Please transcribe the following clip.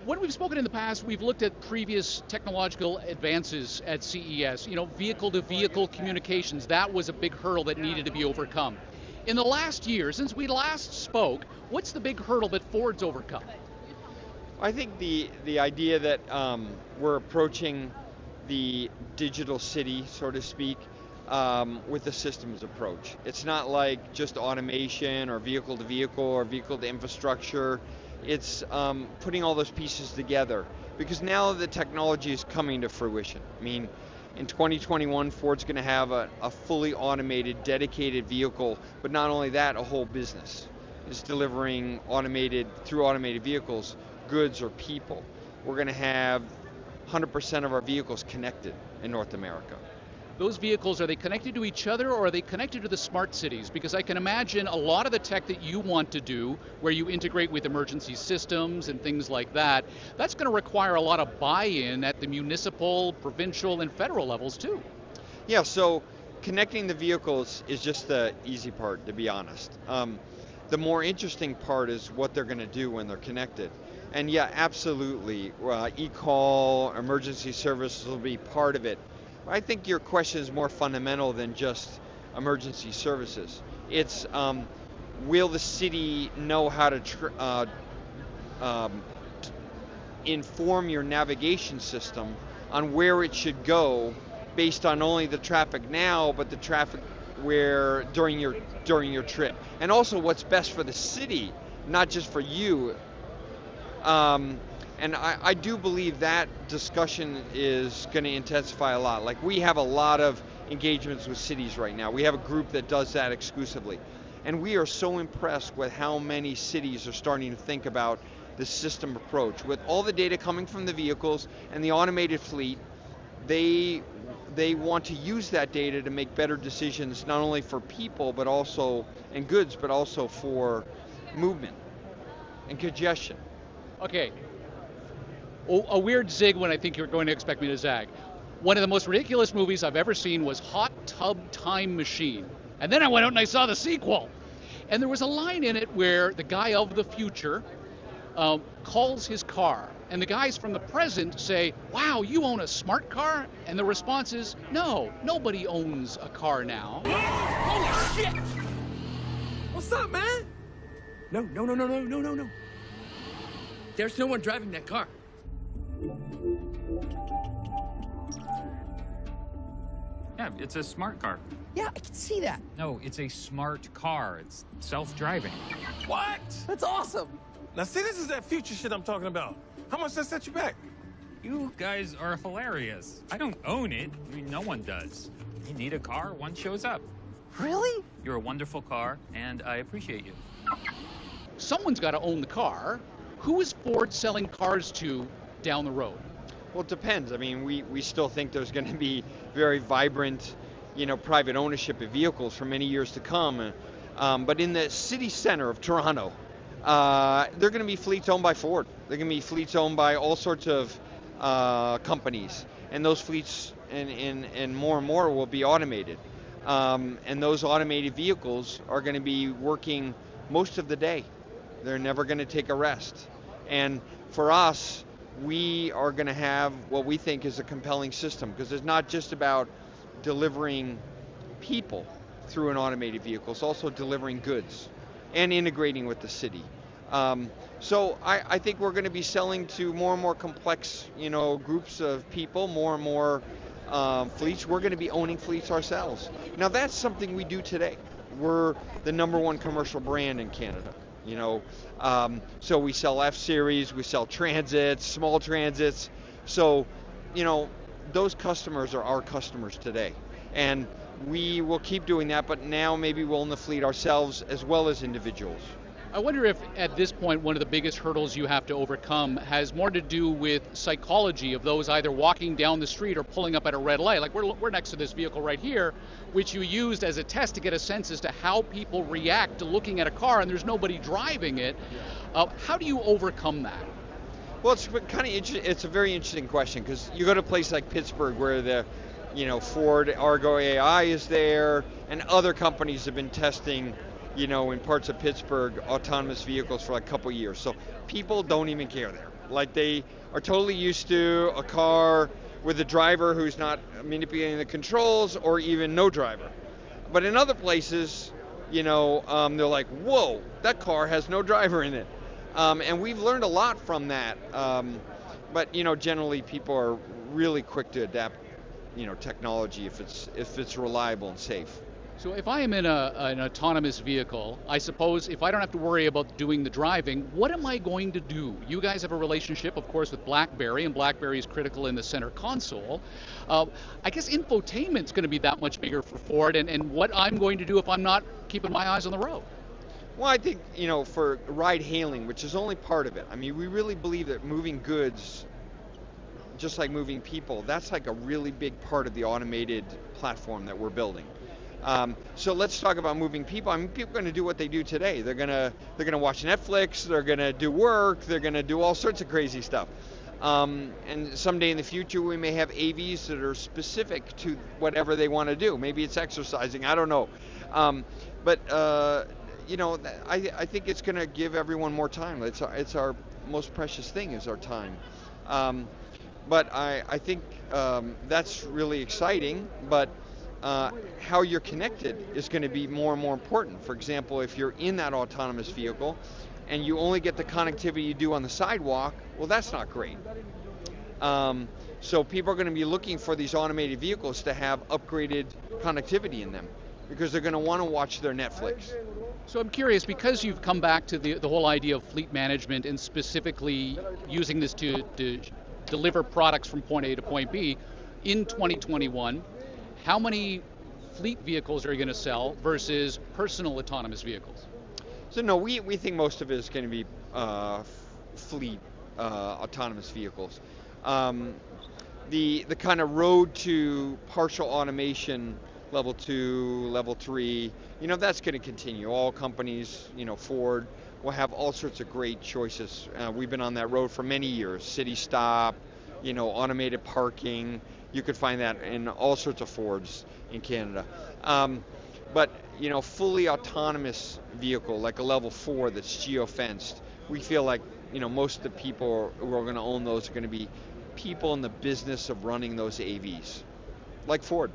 When we've spoken in the past, we've looked at previous technological advances at CES. You know, vehicle-to-vehicle communications, that was a big hurdle that needed to be overcome. In the last year, since we last spoke, what's the big hurdle that Ford's overcome? I think the idea that we're approaching the digital city, so to speak, with a systems approach. It's not like just automation or vehicle to vehicle or vehicle to infrastructure. It's putting all those pieces together, because now the technology is coming to fruition. I mean, in 2021, Ford's going to have a fully automated, dedicated vehicle, but not only that, a whole business is delivering through automated vehicles, goods or people. We're going to have 100% of our vehicles connected in North America. Those vehicles, are they connected to each other or are they connected to the smart cities? Because I can imagine a lot of the tech that you want to do, where you integrate with emergency systems and things like that, that's going to require a lot of buy-in at the municipal, provincial, and federal levels too. Yeah, so connecting the vehicles is just the easy part, to be honest. The more interesting part is what they're going to do when they're connected. And yeah, absolutely, e-call, emergency services will be part of it. I think your question is more fundamental than just emergency services. It's will the city know how to inform your navigation system on where it should go based on only the traffic now, but the traffic where during your trip, and also what's best for the city, not just for you. And I do believe that discussion is going to intensify a lot. Like, we have a lot of engagements with cities right now. We have a group that does that exclusively. And we are so impressed with how many cities are starting to think about the system approach. With all the data coming from the vehicles and the automated fleet, they want to use that data to make better decisions, not only for people but also and goods, but also for movement and congestion. Okay. A weird zig when I think you're going to expect me to zag. One of the most ridiculous movies I've ever seen was Hot Tub Time Machine. And then I went out and I saw the sequel. And there was a line in it where the guy of the future calls his car. And the guys from the present say, "Wow, you own a smart car?" And the response is, "No, nobody owns a car now." Holy shit! What's up, man? No. There's no one driving that car. Yeah, it's a smart car. Yeah, I can see that. No, it's a smart car. It's self-driving. What? That's awesome. Now, see, this is that future shit I'm talking about. How much does that set you back? You guys are hilarious. I don't own it. I mean, no one does. You need a car, one shows up. Really? You're a wonderful car, and I appreciate you. Someone's got to own the car. Who is Ford selling cars to down the road? Well, it depends. I mean, we still think there's going to be very vibrant, private ownership of vehicles for many years to come. But in the city center of Toronto, they're going to be fleets owned by Ford. They're going to be fleets owned by all sorts of companies. And those fleets and more will be automated. And those automated vehicles are going to be working most of the day. They're never going to take a rest. And for us, we are going to have what we think is a compelling system, because it's not just about delivering people through an automated vehicle, it's also delivering goods and integrating with the city. So I think we're going to be selling to more and more complex, groups of people, more and more fleets. We're going to be owning fleets ourselves. Now, that's something we do today. We're the #1 commercial brand in Canada. So we sell F-Series, we sell transits, small transits. So, those customers are our customers today. And we will keep doing that, but now maybe we'll own the fleet ourselves as well as individuals. I wonder if at this point one of the biggest hurdles you have to overcome has more to do with psychology of those either walking down the street or pulling up at a red light. Like we're next to this vehicle right here, which you used as a test to get a sense as to how people react to looking at a car and there's nobody driving it. How do you overcome that? Well, it's kind of it's a very interesting question, because you go to a place like Pittsburgh where the Ford Argo AI is there, and other companies have been testing in parts of Pittsburgh, autonomous vehicles for like a couple years. So people don't even care there. Like they are totally used to a car with a driver who's not manipulating the controls, or even no driver. But in other places, they're like, whoa, that car has no driver in it. And we've learned a lot from that. But generally people are really quick to adapt, technology if it's reliable and safe. So if I am in an autonomous vehicle, I suppose if I don't have to worry about doing the driving, what am I going to do? You guys have a relationship, of course, with BlackBerry, and BlackBerry is critical in the center console. I guess infotainment's going to be that much bigger for Ford, and what I'm going to do if I'm not keeping my eyes on the road. Well, I think, for ride hailing, which is only part of it, I mean, we really believe that moving goods, just like moving people, that's like a really big part of the automated platform that we're building. So let's talk about moving people. I mean, people are going to do what they do today. They're going to watch Netflix. They're going to do work. They're going to do all sorts of crazy stuff. And someday in the future, we may have AVs that are specific to whatever they want to do. Maybe it's exercising. I don't know. But I think it's going to give everyone more time. It's our most precious thing is our time. But I think that's really exciting. But how you're connected is going to be more and more important. For example, if you're in that autonomous vehicle and you only get the connectivity you do on the sidewalk, well, that's not great. So people are going to be looking for these automated vehicles to have upgraded connectivity in them because they're going to want to watch their Netflix. So I'm curious, because you've come back to the whole idea of fleet management and specifically using this to deliver products from point A to point B, in 2021, how many fleet vehicles are you going to sell versus personal autonomous vehicles? So no, we think most of it is going to be fleet autonomous vehicles. The kind of road to partial automation, level 2, level 3, that's going to continue. All companies, Ford will have all sorts of great choices. We've been on that road for many years. City stop, automated parking. You could find that in all sorts of Fords in Canada. But, fully autonomous vehicle, like a level 4 that's geo-fenced, we feel like, most of the people who are going to own those are going to be people in the business of running those AVs, like Ford.